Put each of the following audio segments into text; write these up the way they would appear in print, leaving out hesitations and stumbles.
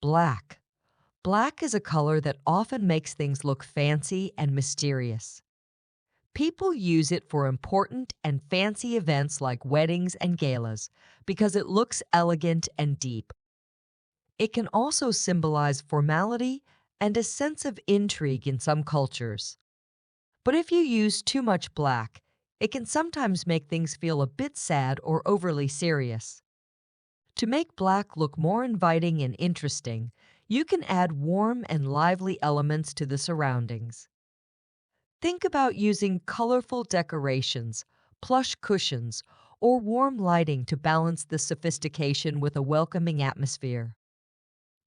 Black. Black is a color that often makes things look fancy and mysterious. People use it for important and fancy events like weddings and galas because it looks elegant and deep. It can also symbolize formality and a sense of intrigue in some cultures. But if you use too much black, it can sometimes make things feel a bit sad or overly serious. To make black look more inviting and interesting, you can add warm and lively elements to the surroundings. Think about using colorful decorations, plush cushions, or warm lighting to balance the sophistication with a welcoming atmosphere.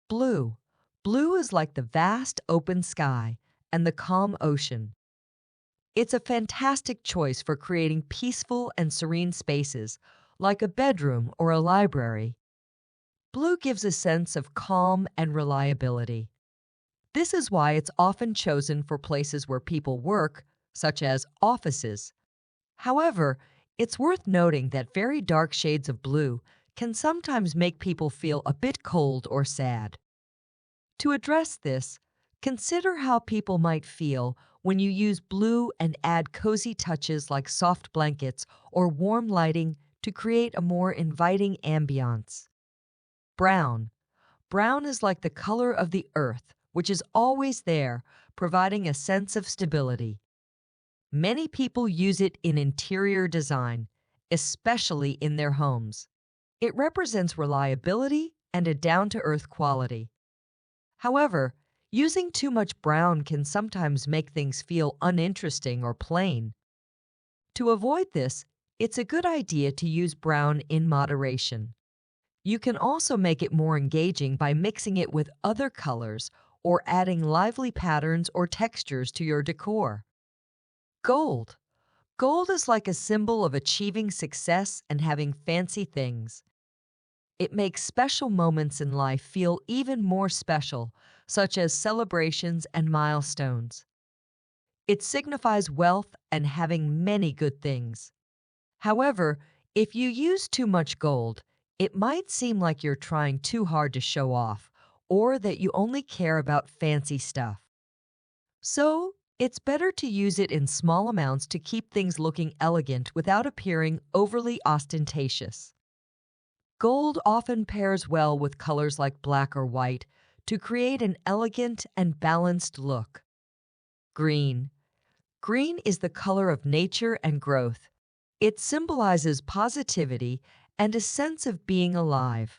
Blue. Blue is like the vast open sky and the calm ocean. It's a fantastic choice for creating peaceful and serene spaces, like a bedroom or a library. Blue gives a sense of calm and reliability. This is why it's often chosen for places where people work, such as offices. However, it's worth noting that very dark shades of blue can sometimes make people feel a bit cold or sad. To address this, consider how people might feel when you use blue and add cozy touches like soft blankets or warm lighting to create a more inviting ambiance. Brown. Brown is like the color of the earth, which is always there, providing a sense of stability. Many people use it in interior design, especially in their homes. It represents reliability and a down-to-earth quality. However, using too much brown can sometimes make things feel uninteresting or plain. To avoid this, it's a good idea to use brown in moderation. You can also make it more engaging by mixing it with other colors or adding lively patterns or textures to your decor. Gold. Gold is like a symbol of achieving success and having fancy things. It makes special moments in life feel even more special, such as celebrations and milestones. It signifies wealth and having many good things. However, if you use too much gold, it might seem like you're trying too hard to show off, or that you only care about fancy stuff. So, it's better to use it in small amounts to keep things looking elegant without appearing overly ostentatious. Gold often pairs well with colors like black or white to create an elegant and balanced look. Green. Green is the color of nature and growth. It symbolizes positivity and a sense of being alive.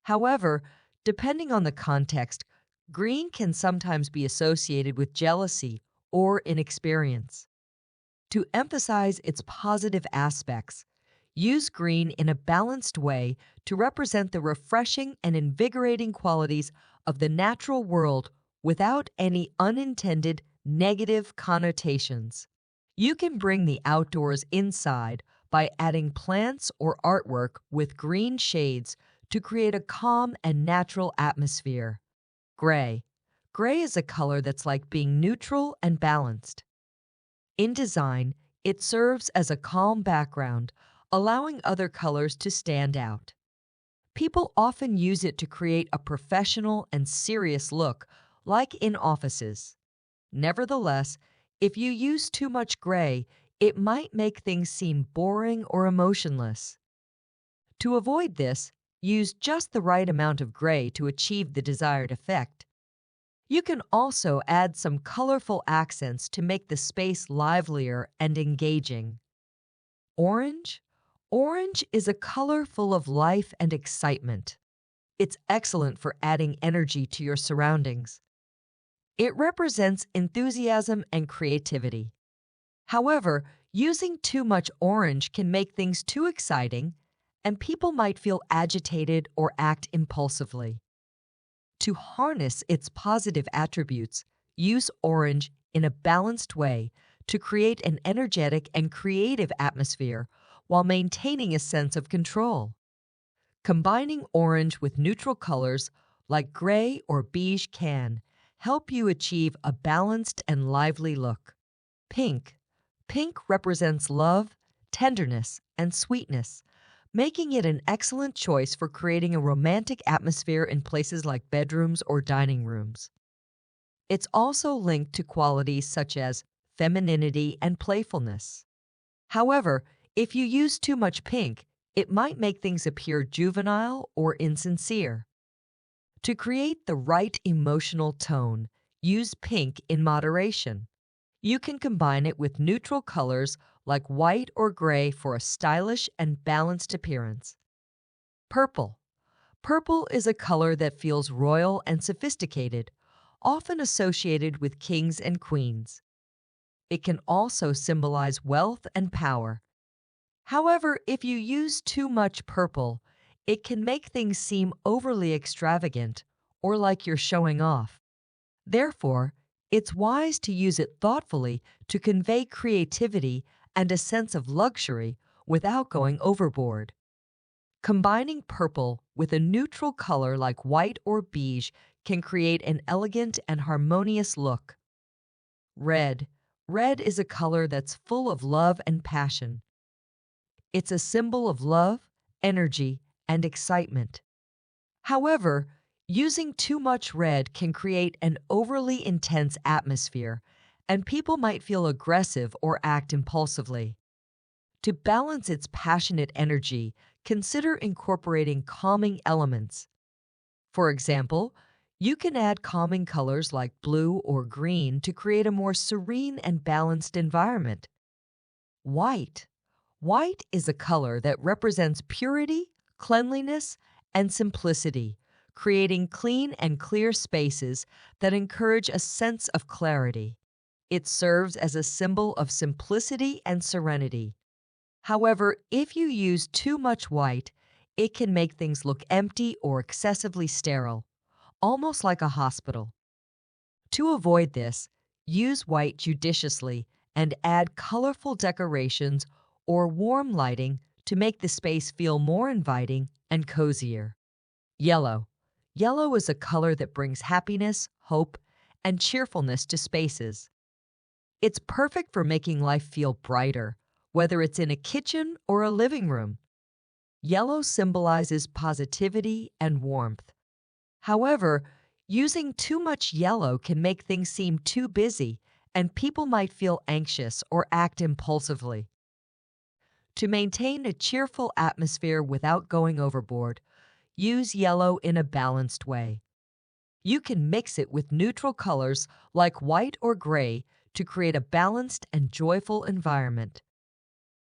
However, depending on the context, green can sometimes be associated with jealousy or inexperience. To emphasize its positive aspects, use green in a balanced way to represent the refreshing and invigorating qualities of the natural world without any unintended negative connotations. You can bring the outdoors inside by adding plants or artwork with green shades to create a calm and natural atmosphere. Gray. Gray is a color that's like being neutral and balanced. In design, it serves as a calm background, allowing other colors to stand out. People often use it to create a professional and serious look, like in offices. Nevertheless, if you use too much gray, it might make things seem boring or emotionless. To avoid this, use just the right amount of gray to achieve the desired effect. You can also add some colorful accents to make the space livelier and engaging. Orange? Orange is a color full of life and excitement. It's excellent for adding energy to your surroundings. It represents enthusiasm and creativity. However, using too much orange can make things too exciting, and people might feel agitated or act impulsively. To harness its positive attributes, use orange in a balanced way to create an energetic and creative atmosphere while maintaining a sense of control. Combining orange with neutral colors like gray or beige can help you achieve a balanced and lively look. Pink. Pink represents love, tenderness, and sweetness, making it an excellent choice for creating a romantic atmosphere in places like bedrooms or dining rooms. It's also linked to qualities such as femininity and playfulness. However, if you use too much pink, it might make things appear juvenile or insincere. To create the right emotional tone, use pink in moderation. You can combine it with neutral colors like white or gray for a stylish and balanced appearance. Purple. Purple is a color that feels royal and sophisticated, often associated with kings and queens. It can also symbolize wealth and power. However, if you use too much purple, it can make things seem overly extravagant or like you're showing off. Therefore, it's wise to use it thoughtfully to convey creativity and a sense of luxury without going overboard. Combining purple with a neutral color like white or beige can create an elegant and harmonious look. Red. Red is a color that's full of love and passion. It's a symbol of love, energy, and excitement. However, using too much red can create an overly intense atmosphere, and people might feel aggressive or act impulsively. To balance its passionate energy, consider incorporating calming elements. For example, you can add calming colors like blue or green to create a more serene and balanced environment. White. White is a color that represents purity, cleanliness, and simplicity, creating clean and clear spaces that encourage a sense of clarity. It serves as a symbol of simplicity and serenity. However, if you use too much white, it can make things look empty or excessively sterile, almost like a hospital. To avoid this, use white judiciously and add colorful decorations or warm lighting to make the space feel more inviting and cozier. Yellow. Yellow is a color that brings happiness, hope, and cheerfulness to spaces. It's perfect for making life feel brighter, whether it's in a kitchen or a living room. Yellow symbolizes positivity and warmth. However, using too much yellow can make things seem too busy, and people might feel anxious or act impulsively. To maintain a cheerful atmosphere without going overboard, use yellow in a balanced way. You can mix it with neutral colors like white or gray to create a balanced and joyful environment.